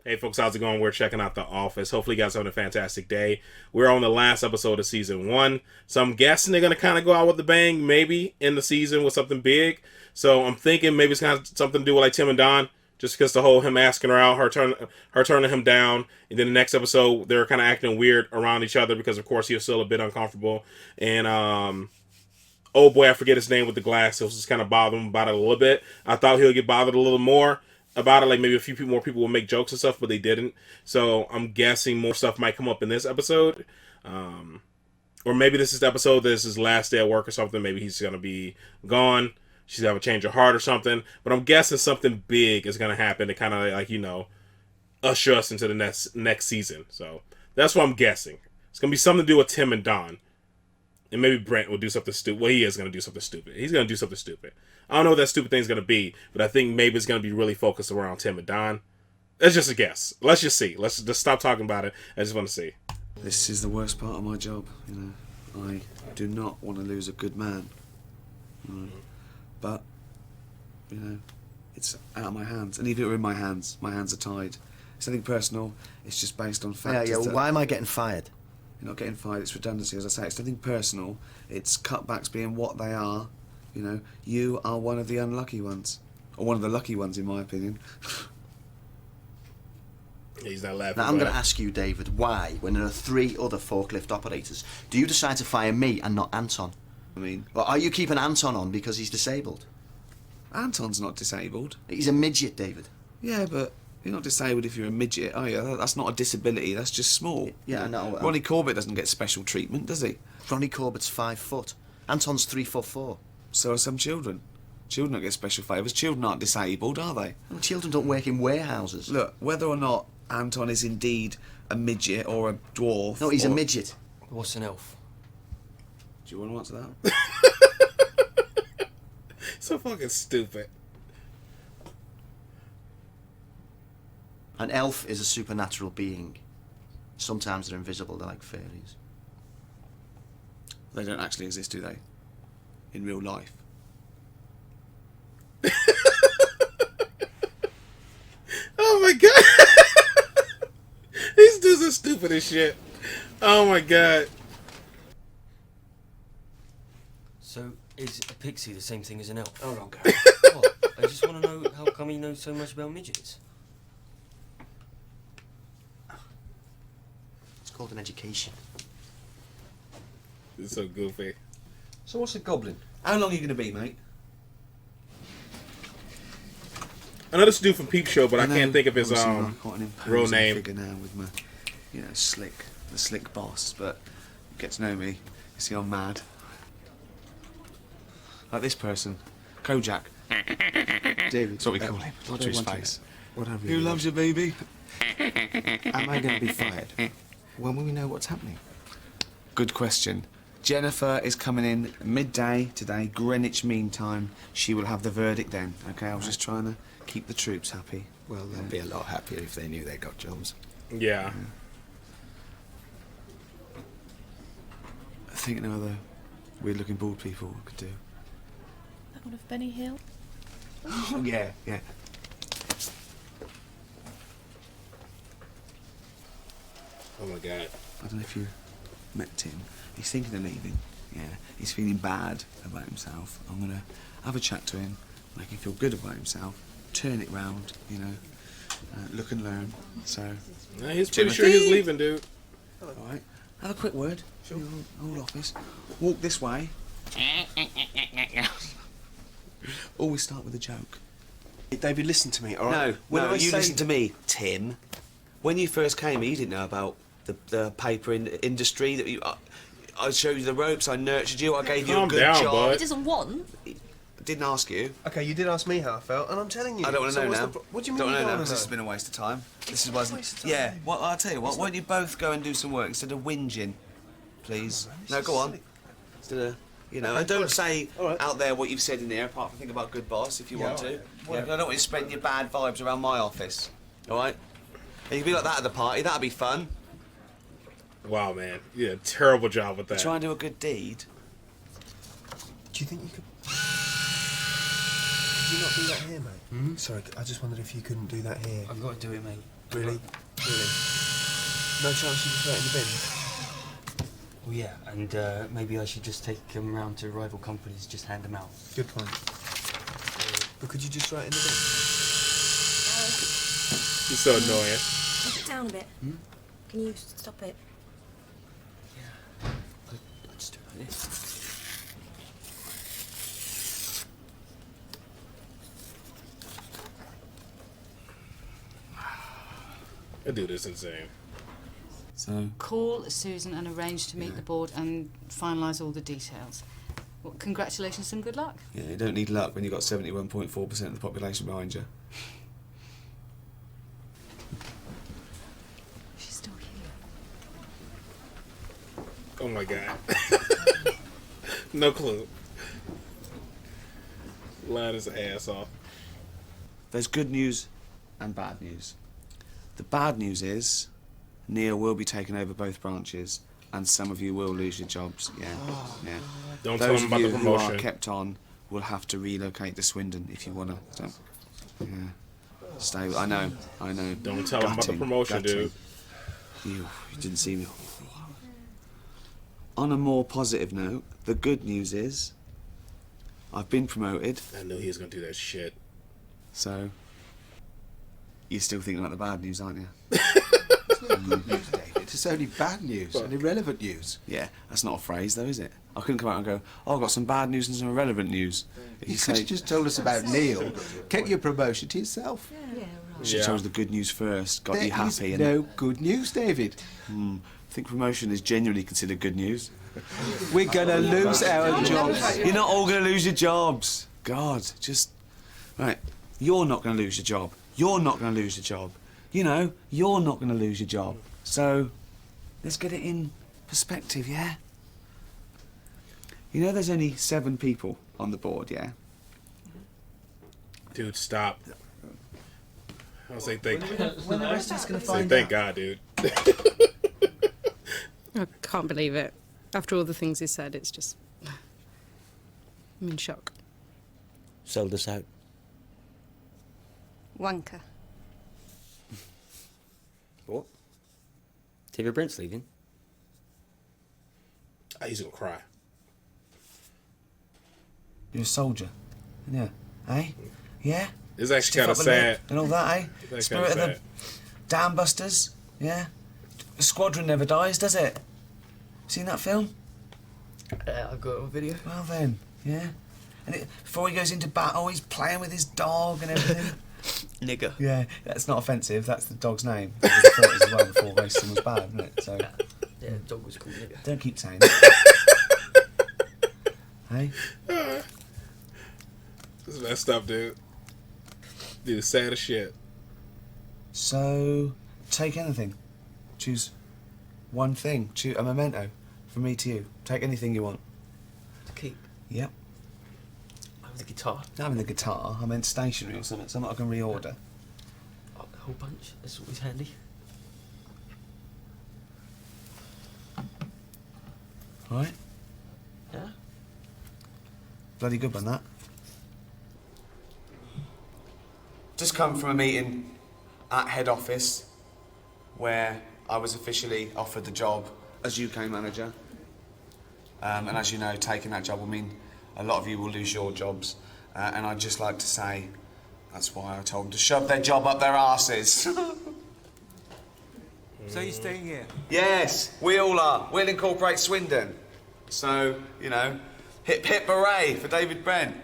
Hey folks, how's it going? We're checking out The Office. Hopefully you guys are having a fantastic day. We're on the last episode of season 1. So I'm guessing they're going to kind of go out with a bang, maybe, in the season with something big. So I'm thinking maybe it's kind of something to do with like Tim and Don, just because the whole him asking her out, her turning him down. And then the next episode, they're kind of acting weird around each other because, of course, he was still a bit uncomfortable. And, oh boy, I forget his name with the glass. It was just kind of bothering him about it a little bit. I thought he would get bothered a little more about it, like maybe a few more people will make jokes and stuff, but they didn't. So I'm guessing more stuff might come up in this episode, or maybe this is the episode that is his last day at work or something. Maybe he's gonna be gone. She's gonna have a change of heart or something. But I'm guessing something big is gonna happen to kind of like usher us into the next season. So that's what I'm guessing. It's gonna be something to do with Tim and Don. And maybe Brent will do something stupid. Well, he is going to do something stupid. He's going to do something stupid. I don't know what that stupid thing's going to be, but I think maybe it's going to be really focused around Tim and Don. That's just a guess. Let's just see. Let's just stop talking about it. I just want to see. This is the worst part of my job, I do not want to lose a good man. But, it's out of my hands. And even if it were in my hands are tied. It's nothing personal. It's just based on factors. Yeah, why am I getting fired? You're not getting fired, it's redundancy, as I say. It's nothing personal. It's cutbacks being what they are. You are one of the unlucky ones. Or one of the lucky ones, in my opinion. He's not laughing. Now, I'm going to ask you, David, why, when there are 3 other forklift operators, do you decide to fire me and not Anton? Or are you keeping Anton on because he's disabled? Anton's not disabled. He's a midget, David. Yeah, but you're not disabled if you're a midget, are you? That's not a disability, that's just small. Yeah, I know. Ronnie Corbett doesn't get special treatment, does he? Ronnie Corbett's 5 foot. Anton's 3'4". So are some children. Children don't get special favours. Children aren't disabled, are they? Well, children don't work in warehouses. Look, whether or not Anton is indeed a midget or a dwarf... No, he's a midget. What's an elf? Do you want to answer that? So fucking stupid. An elf is a supernatural being. Sometimes they're invisible, they're like fairies. They don't actually exist, do they? In real life. Oh my god. These dudes are stupid as shit. Oh my god. So, is a pixie the same thing as an elf? Hold on, go. What? I just want to know how come he knows so much about midgets. It's called an education. It's so goofy. So what's a goblin? How long are you going to be, mate? I know this dude from Peep Show, but I can't think of his obviously, I've got an real imposing name. figure now with my, the slick boss. But get to know me, you see I'm mad. Like this person, Kojak. David. That's what we call him. Not to his face. What have Who loves you, baby? Am I going to be fired? When will we know what's happening? Good question. Jennifer is coming in midday today, Greenwich Mean Time. She will have the verdict then. Okay, I was just trying to keep the troops happy. Well, they'll be a lot happier if they knew they got jobs. Yeah. I think no other weird-looking bald people could do. That one of Benny Hill? Oh, yeah. Oh my god. I don't know if you met Tim. He's thinking of leaving. Yeah, he's feeling bad about himself. I'm gonna have a chat to him, make him feel good about himself, turn it round, look and learn. So, Nah, he's pretty sure he's leaving, dude. all right, have a quick word. Sure. Old office. Walk this way. Always start with a joke. David, listen to me, all right? No, you listen to me, Tim. When you first came here, you didn't know about the paper industry. That I showed you the ropes, I nurtured you, I gave you a Calm good down, job. bud. He doesn't want. I didn't ask you. Okay, you did ask me how I felt, and I'm telling you. I don't want to know now. What do you mean Don't you want to know don't now, want because to this has know? been a waste of time. This is Waste of time. Yeah, well, I'll tell you what, why don't you both go and do some work instead of whinging, please? No, go on. Instead of, and don't say out there what you've said in there, apart from think about good boss, if you want to. Yeah, I don't want you to spread your bad vibes around my office, all right? And you can be like that at the party, that'll be fun. Wow, man. You did a terrible job with that. Try and do a good deed. Do you think you could... Could you not do that here, mate? Sorry, I just wondered if you couldn't do that here. I've got to do it, mate. Really? Really? No chance you can throw it in the bin? Well, yeah, and maybe I should just take them round to rival companies, just hand them out. Good point. But could you just throw it in the bin? He's so annoying. Put it down a bit. Can you stop it? I'll just do it like this. That dude is insane. So, Call Susan and arrange to meet the board and finalise all the details. Well, congratulations and good luck. yeah, you don't need luck when you've got 71.4% of the population behind you. She's still here. Oh my god. No clue. Lying his ass off. There's good news and bad news. The bad news is Neil will be taking over both branches and some of you will lose your jobs. Yeah, yeah. Don't tell Those him of about you the who are promotion. kept on will have to relocate to Swindon if you want to. Yeah. Stay. I know. Don't tell him about the promotion, dude. You didn't see me. On a more positive note, the good news is I've been promoted. I knew he was gonna do that shit. So you're still thinking about the bad news, aren't you? Good news, David. It's only bad news and irrelevant news. Yeah, that's not a phrase though, is it? I couldn't come out and go, oh, I've got some bad news and some irrelevant news. You could have just told us about Neil. Kept your promotion to yourself. Yeah, right. Should have chose the good news first, got There you happy. is And no good news, David. I think promotion is genuinely considered good news. We're gonna lose our jobs. You're not all going to lose your jobs. God, just... Right, you're not going to lose your job. You're not going to lose your job. You know, you're not going to lose your job. So, let's get it in perspective, yeah? You know there's only 7 people on the board, yeah? Dude, stop. I was like, thank, When the rest of us gonna like, find thank out? God, dude. I can't believe it. After all the things he said, it's just... I'm in shock. Sold us out. Wanker. What? David Brent's leaving? Oh, he's gonna cry. You're a soldier. Yeah. Eh? Yeah? It's actually Stiff kind of upper lip sad. and all that, eh? That's Spirit of kinda the Dam Busters, yeah? The squadron never dies, does it? Seen that film? I've got a video. Well then, yeah? And before he goes into battle, he's playing with his dog and everything. Nigger. Yeah, that's not offensive, that's the dog's name. It was the 40s as well before racism was bad, wasn't it? So, Yeah, the dog was called Nigger. don't keep saying it. Hey? This is messed up, dude. Dude, sad as shit. So, take anything. Choose one thing. Choose a memento from me to you. Take anything you want. To keep. Yep. I'm the guitar. Not having the guitar, I meant stationery or something I can reorder. Oh, a whole bunch. That's always handy. Alright? Yeah? Bloody good one, that. Just come from a meeting at head office where I was officially offered the job as UK manager. And as you know, taking that job will mean a lot of you will lose your jobs. And I'd just like to say that's why I told them to shove their job up their arses. So you're staying here? Yes, we all are. We'll incorporate Swindon. So, you know, hip hip hooray for David Brent.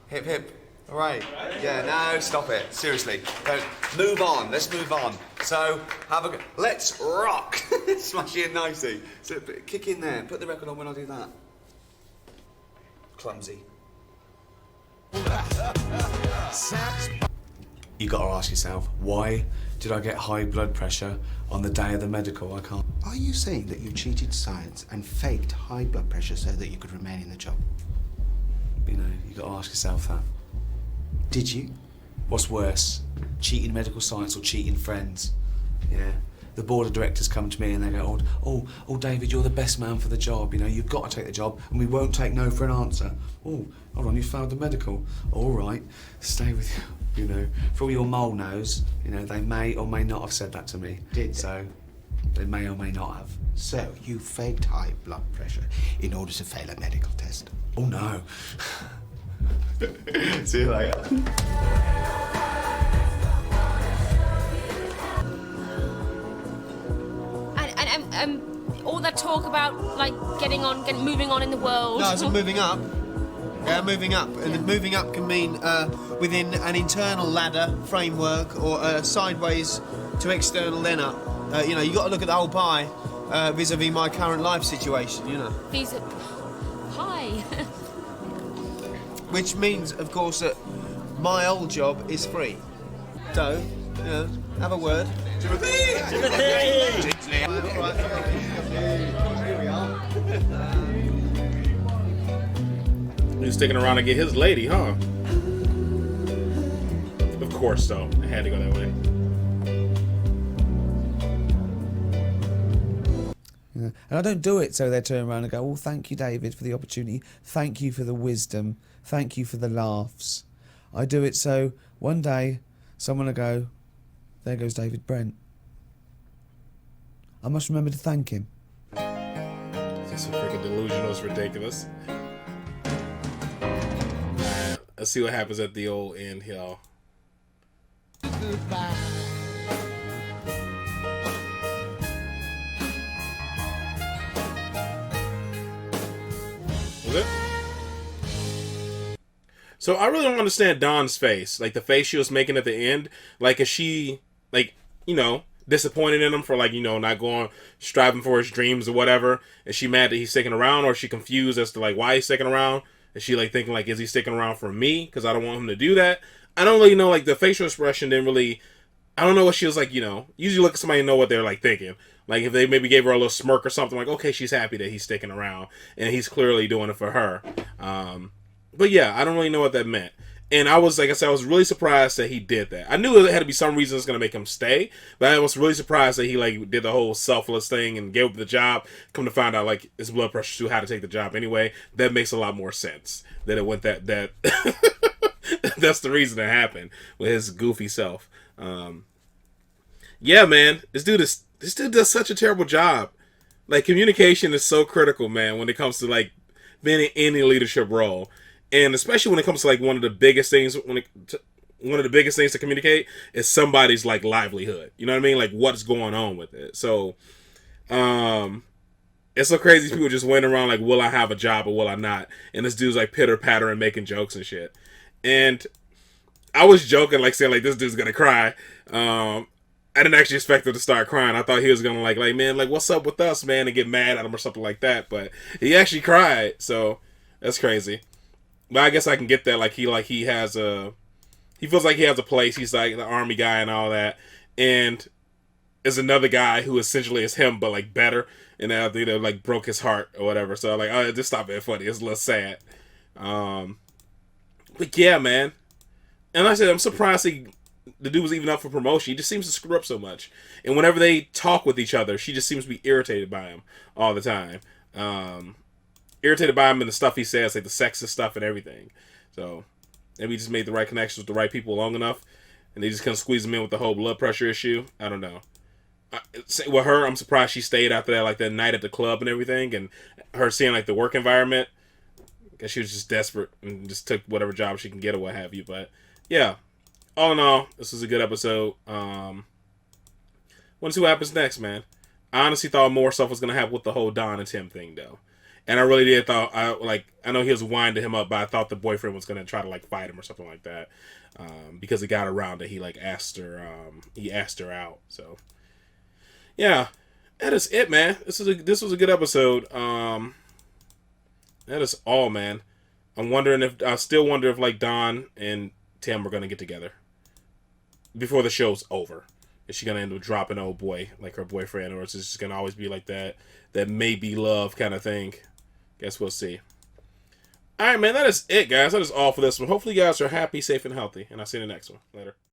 Hip hip hooray. Yeah, no, stop it. Seriously. Don't. Move on. Let's move on. So, have a go. Let's rock. Smash it in nicely. So, kick in there. Put the record on when I do that. Clumsy. You gotta ask yourself, why did I get high blood pressure on the day of the medical? I can't. Are you saying that you cheated science and faked high blood pressure so that you could remain in the job? You know, you gotta ask yourself that. Did you? What's worse, cheating medical science or cheating friends? Yeah. the board of directors come to me and they go, oh, David, you're the best man for the job. You know, you've got to take the job, and we won't take no for an answer. Oh, hold on, you failed the medical. All right, stay with you. You know, for all your mole nose, you know, they may or may not have said that to me. So they may or may not have. So you faked high blood pressure in order to fail a medical test? Oh no. See you later. And all that talk about like moving on in the world. No, it's moving up. Yeah, moving up. And moving up can mean within an internal ladder framework or sideways to external then up. You know, you got to look at the whole pie vis-a-vis my current life situation, you know. Hi. Which means, of course, that my old job is free. So, you know, have a word. He's sticking around to get his lady, huh? Of course, though. It had to go that way. Yeah. And I don't do it so they turn around and go, oh, thank you, David, for the opportunity. Thank you for the wisdom. Thank you for the laughs. I do it so one day someone will go, there goes David Brent. I must remember to thank him. This is freaking delusional. It's ridiculous. Alright, let's see what happens at the old end, y'all. Goodbye. Was it? So I really don't understand Dawn's face. Like, the face she was making at the end. Like, is she, like, you know, disappointed in him for, like, you know, not going, striving for his dreams or whatever? Is she mad that he's sticking around, or is she confused as to, like, why he's sticking around? Is she, like, thinking, like, is he sticking around for me? Because I don't want him to do that. I don't really know, like, the facial expression didn't really, I don't know what she was, like, you know, usually look at somebody and know what they're, like, thinking. Like, if they maybe gave her a little smirk or something, like, okay, she's happy that he's sticking around, and he's clearly doing it for her. But yeah, I don't really know what that meant. And I was, like I said, I was really surprised that he did that. I knew there had to be some reason that's going to make him stay, but I was really surprised that he, like, did the whole selfless thing and gave up the job. Come to find out, like, his blood pressure's too high to take the job anyway. That makes a lot more sense. That it went that that's the reason it happened with his goofy self. Yeah, man, this dude does such a terrible job. Like, communication is so critical, man, when it comes to, like, being in any leadership role. And especially when it comes to, like, one of the biggest things to communicate is somebody's, like, livelihood. You know what I mean? Like, what's going on with it. So, it's so crazy people just went around like, will I have a job or will I not? And this dude's, like, pitter-patter and making jokes and shit. And I was joking, like, saying, like, this dude's gonna cry. I didn't actually expect him to start crying. I thought he was gonna, like, man, like, what's up with us, man? And get mad at him or something like that. But he actually cried. So, that's crazy. But I guess I can get that. Like, he feels like he has a place. He's like the army guy and all that. And there's another guy who essentially is him, but, like, better. And now they, like, broke his heart or whatever. So, like, oh, just stop being funny. It's a little sad. But yeah, man. And like I said, I'm surprised the dude was even up for promotion. He just seems to screw up so much. And whenever they talk with each other, she just seems to be irritated by him all the time. Irritated by him and the stuff he says, like the sexist stuff and everything. So maybe he just made the right connections with the right people long enough, and they just couldn't squeeze him in with the whole blood pressure issue. I don't know. With her, I'm surprised she stayed after that, like that night at the club and everything, and her seeing, like, the work environment. I guess she was just desperate and just took whatever job she can get or what have you. But yeah, all in all, this was a good episode. Want to see what happens next, man. I honestly thought more stuff was gonna happen with the whole Don and Tim thing, though. And I really did thought, I know he was winding him up, but I thought the boyfriend was gonna try to, like, fight him or something like that, because he got around it. He, like, asked her out. So yeah, that is it, man. This was a good episode. That is all, man. I still wonder if, like, Don and Tim are gonna get together before the show's over. Is she gonna end up dropping old boy, like her boyfriend, or is it just gonna always be like that maybe love kind of thing? Guess we'll see. Alright, man, that is it, guys. That is all for this one. Hopefully you guys are happy, safe, and healthy. And I'll see you in the next one. Later.